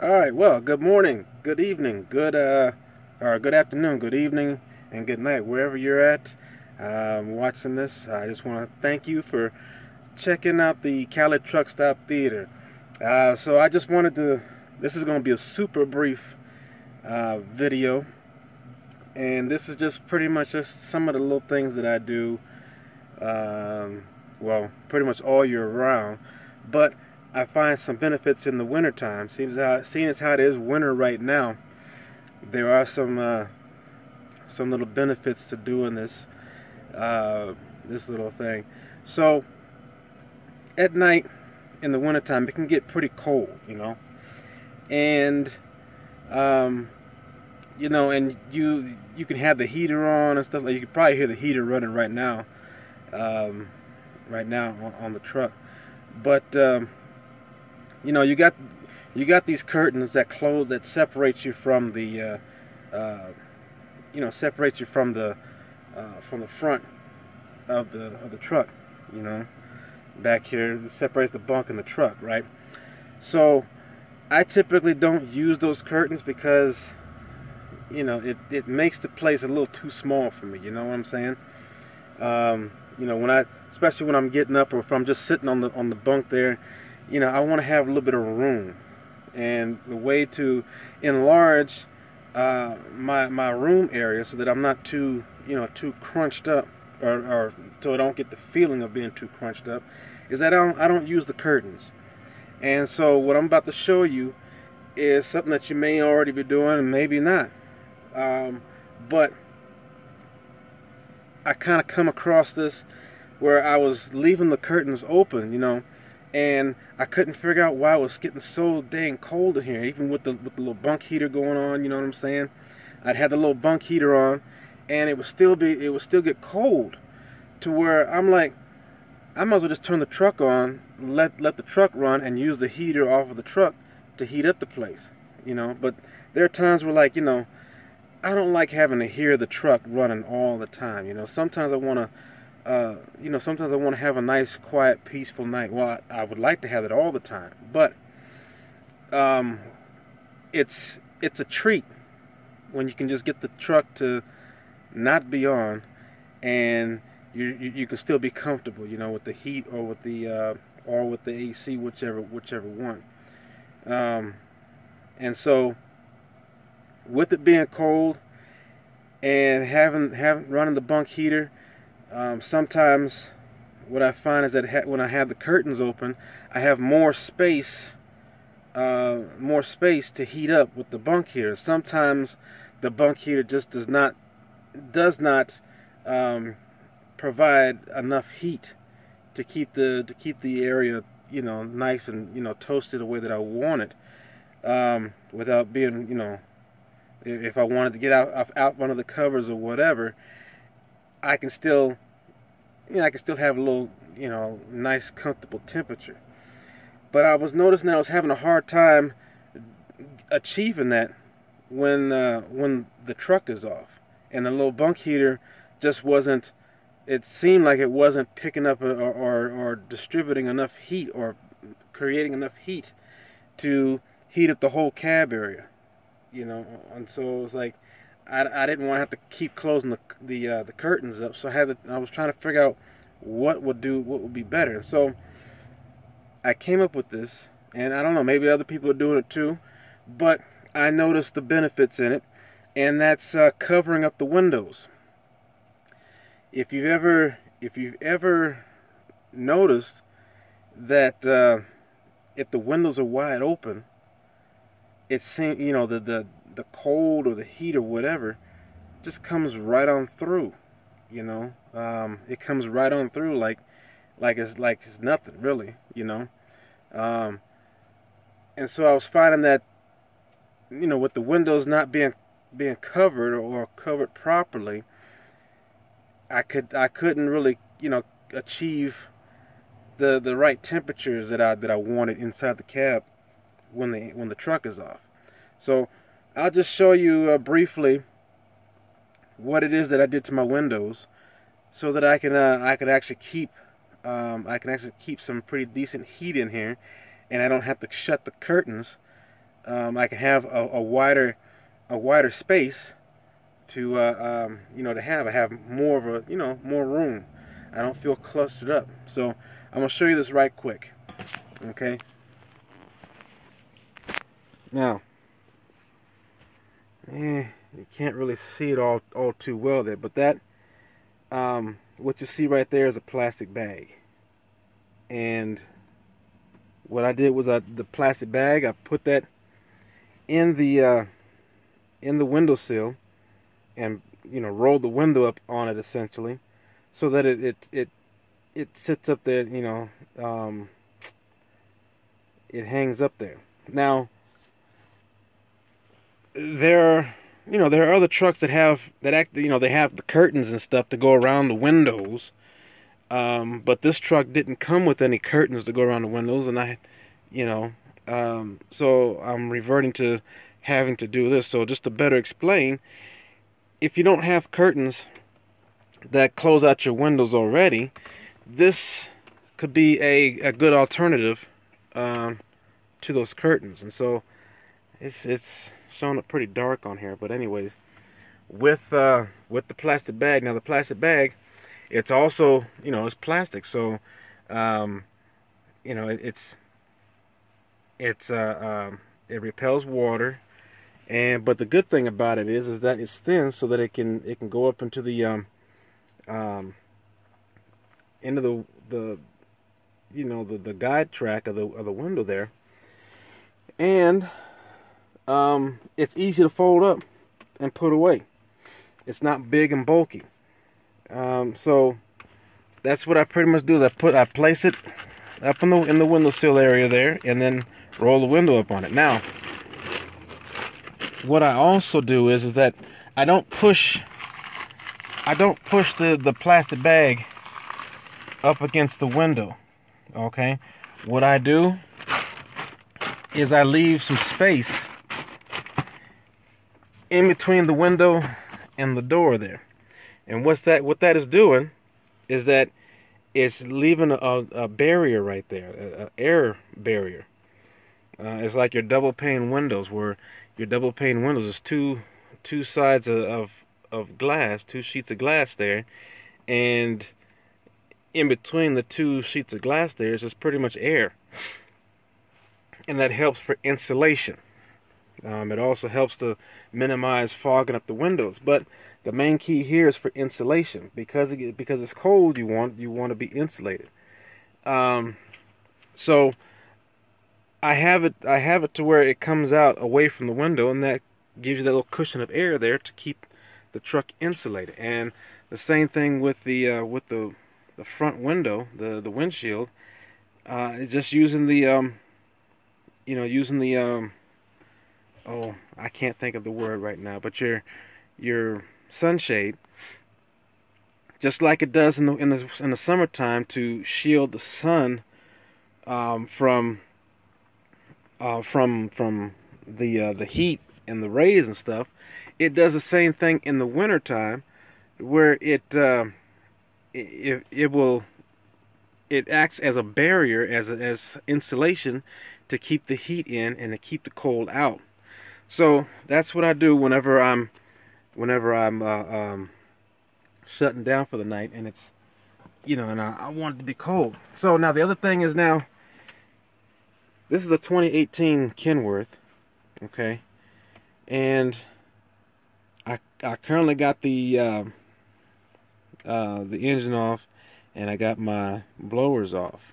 All right. Well, good morning, good evening, or good afternoon, good evening, and good night, wherever you're at watching this. I just want to thank you for checking out the Cali Truck Stop Theater. So I just wanted to. This is going to be a super brief video, and this is just pretty much just some of the little things that I do. Well, pretty much all year round, but I find some benefits in the wintertime. Seeing as how it is winter right now, there are some little benefits to doing this little thing. So at night in the wintertime, it can get pretty cold, and um, and you can have the heater on and stuff. Like you can probably hear the heater running right now, um, on the truck, but you got these curtains that close that separate you from the separate you from the front of the truck. You know, back here it separates the bunk and the truck, right? So I typically don't use those curtains because it makes the place a little too small for me. You know what I'm saying? Especially when I'm getting up or if I'm just sitting on the bunk there, I want to have a little bit of room, and the way to enlarge my room area so that I'm not too crunched up, or so I don't get the feeling of being too crunched up, is that I don't use the curtains. And so what I'm about to show you is something that you may already be doing and maybe not, but I kind of come across this where I was leaving the curtains open, and I couldn't figure out why it was getting so dang cold in here, even with the little bunk heater going on. You know what I'm saying? I'd had the little bunk heater on, and it would still get cold, to where I'm like, I might as well just turn the truck on, let the truck run, and use the heater off of the truck to heat up the place. But there are times where, like, I don't like having to hear the truck running all the time. Sometimes I want to. Sometimes I want to have a nice, quiet, peaceful night. Well, I would like to have it all the time, but it's a treat when you can just get the truck to not be on, and you can still be comfortable, with the heat or with the AC, whichever one. And so, with it being cold and having running the bunk heater. Sometimes what I find is that when I have the curtains open, I have more space to heat up with the bunk heater. Sometimes the bunk heater just does not provide enough heat to keep the area nice and toasted the way that I want it, without being if I wanted to get out one of the covers or whatever. I can still have a little, nice, comfortable temperature. But I was noticing that I was having a hard time achieving that when the truck is off, and the little bunk heater just wasn't. It seemed like it wasn't picking up or distributing enough heat or creating enough heat to heat up the whole cab area, And so it was like, I didn't want to have to keep closing the curtains up, so I was trying to figure out what would be better. And so I came up with this, and I don't know, maybe other people are doing it too, but I noticed the benefits in it, and that's covering up the windows. If you've ever noticed that if the windows are wide open, it seems the cold or the heat or whatever just comes right on through. It comes right on through like it's nothing really. And so I was finding that with the windows not being covered or covered properly, I couldn't really achieve the right temperatures that I wanted inside the cab when the truck is off. So I'll just show you briefly what it is that I did to my windows, so that I can actually keep some pretty decent heat in here, and I don't have to shut the curtains I can have a wider space to to have more of a more room. I don't feel clustered up. So I'm gonna show you this right quick. Okay. Now, you can't really see it all too well there, but that what you see right there is a plastic bag. And what I did was the plastic bag, I put that in the windowsill and rolled the window up on it essentially, so that it sits up there. It hangs up there. Now there are other trucks that have they have the curtains and stuff to go around the windows. But this truck didn't come with any curtains to go around the windows, and so I'm reverting to having to do this. So just to better explain, if you don't have curtains that close out your windows already, this could be a good alternative to those curtains. And so it's showing up pretty dark on here, but anyways, with the plastic bag. Now the plastic bag, it's also, it's plastic, so it repels water, but the good thing about it is that it's thin, so that it can go up into the the guide track of the window there, and it's easy to fold up and put away. It's not big and bulky. So that's what I pretty much do, is I place it up in the windowsill area there, and then roll the window up on it. Now, what I also do is that I don't push the plastic bag up against the window. Okay, what I do is I leave some space in between the window and the door there. And what that is doing is that it's leaving a barrier right there, an air barrier. It's like your double pane windows, where your double pane windows is two sides of glass, two sheets of glass there, and in between the two sheets of glass there is just pretty much air, and that helps for insulation. It also helps to minimize fogging up the windows, but the main key here is for insulation, because it's cold. You want to be insulated. So I have it to where it comes out away from the window, and that gives you that little cushion of air there to keep the truck insulated. And the same thing with the front window, the windshield. Just using the oh, I can't think of the word right now, but your sunshade, just like it does in the summertime to shield the sun from the heat and the rays and stuff. It does the same thing in the wintertime, where it acts as a barrier, as insulation, to keep the heat in and to keep the cold out. So that's what I do whenever I'm shutting down for the night, and it's and I want it to be cold. So now the other thing is, now this is a 2018 Kenworth, okay, and I currently got the engine off, and I got my blowers off,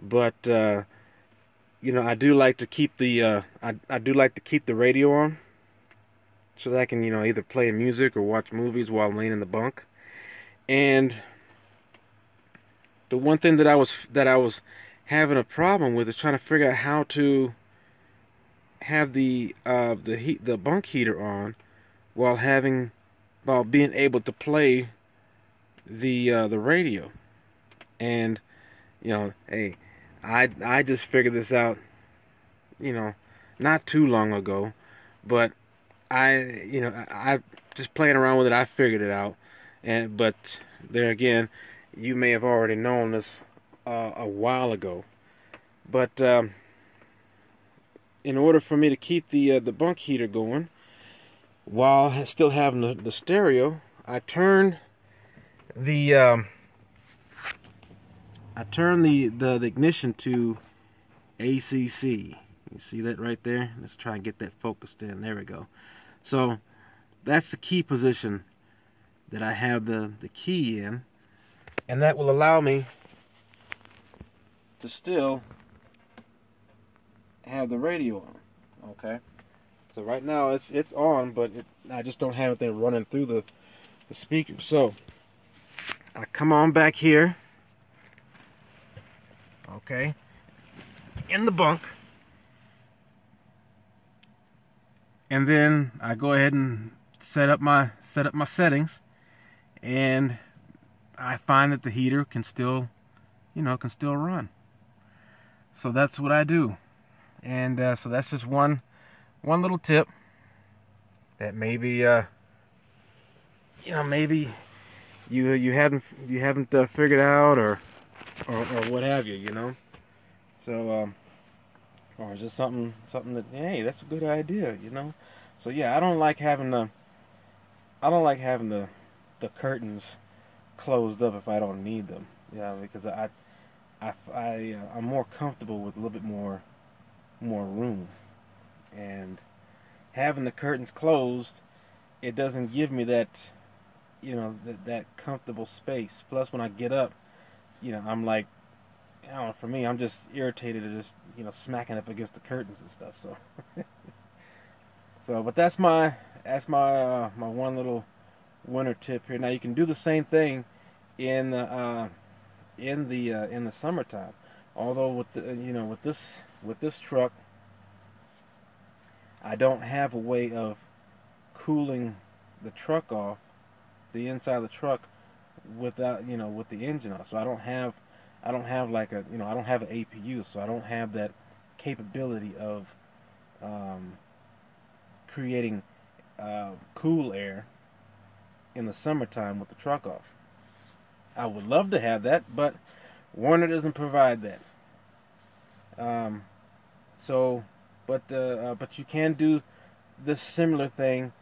but I do like to keep the I do like to keep the radio on, so that I can either play music or watch movies while I'm laying in the bunk. And the one thing that I was having a problem with is trying to figure out how to have the bunk heater on while being able to play the radio. And hey, I just figured this out not too long ago, but I just playing around with it, I figured it out. But there again, you may have already known this a while ago. But in order for me to keep the bunk heater going while still having the stereo, I turn the ignition to ACC. You see that right there? Let's try and get that focused in. There we go. So that's the key position that I have the key in, and that will allow me to still have the radio on. Okay, so right now it's on, but I just don't have it there running through the speaker. So I come on back here, okay, in the bunk, and then I go ahead and set up my settings, and I find that the heater can still run. So that's what I do, and so that's just one little tip that maybe maybe you haven't figured out, or what have you, So or is just something that, hey, that's a good idea, So yeah, I don't like having the curtains closed up if I don't need them. Yeah, because I'm more comfortable with a little bit more room, and having the curtains closed, it doesn't give me that that comfortable space. Plus, when I get up, I'm like, I don't know, for me, I'm just irritated at just smacking up against the curtains and stuff. So but that's my one little winter tip here. Now you can do the same thing in the summertime. Although with this truck, I don't have a way of cooling the truck off, the inside of the truck, without with the engine off. So I don't have like I don't have an APU, so I don't have that capability of creating cool air in the summertime with the truck off. I would love to have that, but Warner doesn't provide that. But you can do this similar thing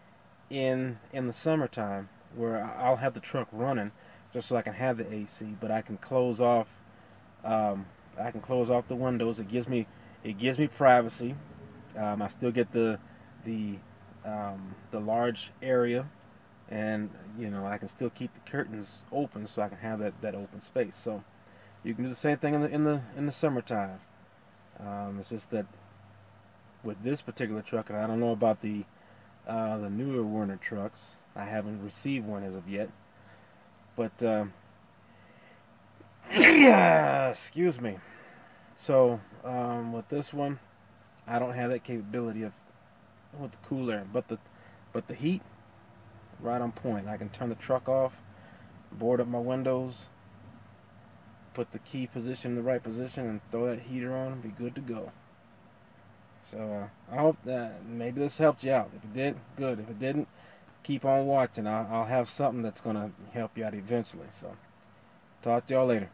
in the summertime, where I'll have the truck running just so I can have the AC, but I can close off the windows. It gives me privacy. I still get the large area, and I can still keep the curtains open so I can have that open space. So you can do the same thing in the summertime. It's just that with this particular truck, and I don't know about the newer Werner trucks. I haven't received one as of yet, but excuse me. So with this one, I don't have that capability with the cool air, but the heat, right on point. I can turn the truck off, board up my windows, put the key position in the right position, and throw that heater on and be good to go. So I hope that maybe this helped you out. If it did, good. If it didn't, keep on watching. I'll have something that's going to help you out eventually. So talk to y'all later.